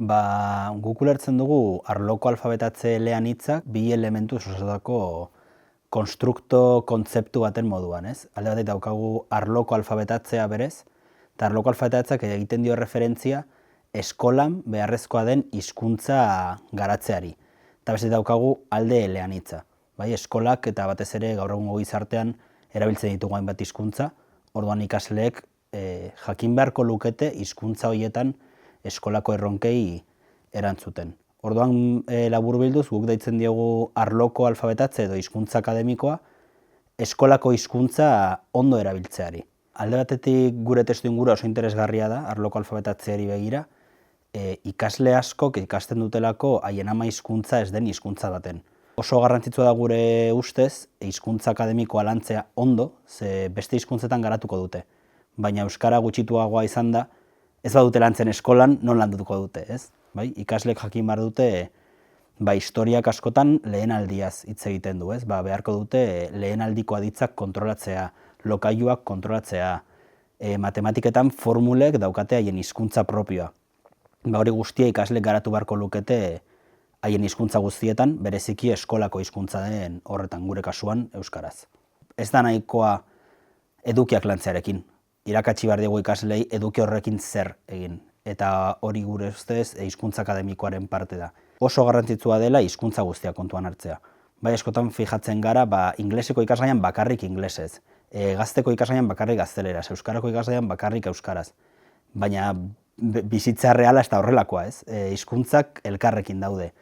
Guk ulertzen dugu arloko alfabetatze eleanitzak bi elementu osatutako konstrukto kontzeptu baten moduan, ez? Alde batetik daukagu arloko alfabetatzea berez, eta arloko alfabetatzeak egiten dio referentzia eskolan beharrezkoa den hizkuntza garatzeari. Eta beste daukagu alde eleanitza. Bai, eskolak eta batez ere gaur egungo gizartean erabiltzen ditugu hainbat hizkuntza, orduan ikasleek jakin beharko lukete hizkuntza horietan eskolako erronkei erantzuten. Orduan laburbilduz guk deitzen diogu arloko alfabetatze edo hizkuntza akademikoa eskolako hizkuntza ondo erabiltzeari. Alde batetik gure testuingurua oso interesgarria da arloko alfabetatzeari begira, ikasle askok ikasten dutelako haien ama hizkuntza ez den hizkuntza baten. Oso garrantzitsua da gure ustez hizkuntza akademikoa lantzea ondo, ze beste hizkuntzetan garatuko dute. Baina euskara gutxituagoa izan da, ez badute lantzen eskolan, non landuko dute, ez? Bai, ikaslek jakin behar dute, historiak askotan lehenaldiaz hitz egiten du, ez? Beharko dute lehenaldiko aditzak kontrolatzea, lokailuak kontrolatzea, matematiketan formulek daukate haien hizkuntza propioa. Hori guztia ikaslek garatu beharko lukete haien hizkuntza guztietan, bereziki eskolako hizkuntza den horretan, gure kasuan euskaraz. Ez da nahikoa edukiak lantzearekin. Irakatsi behar dugu ikaslei eduki horrekin zer egin. Eta hori gure ustez hizkuntza akademikoaren parte da. Oso garrantzitsua dela hizkuntza guztiak kontuan hartzea. Bai, askotan fijatzen gara, ingleseko ikasgaian bakarrik inglesez, gazteko ikasgaian bakarrik gazteleraz, euskarako ikasgaian bakarrik euskaraz. Baina bizitza reala ez da horrelakoa, ez? Hizkuntzak elkarrekin daude.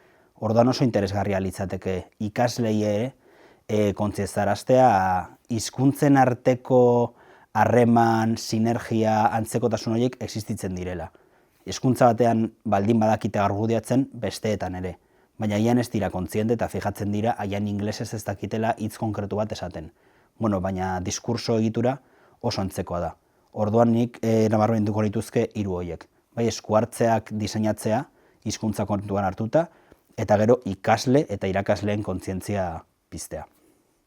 Orduan oso interesgarria litzateke ikaslei ere kontzientztaraztea hizkuntzen arteko harreman, sinergia, antzekotasun horiek existitzen direla. Hizkuntza batean baldin badakite argudiatzen besteetan ere, baina haian ez dira kontziente eta fijatzen dira haian inglesez ez dakitela hitz konkretu bat esaten. Baina diskurso egitura oso antzekoa da. Orduan nik nabarmenduko lituzke 3 horiek. Bai, eskuhartzeak diseinatzea, hizkuntza kontuan hartuta, eta gero ikasle eta irakasleen kontzientzia piztea.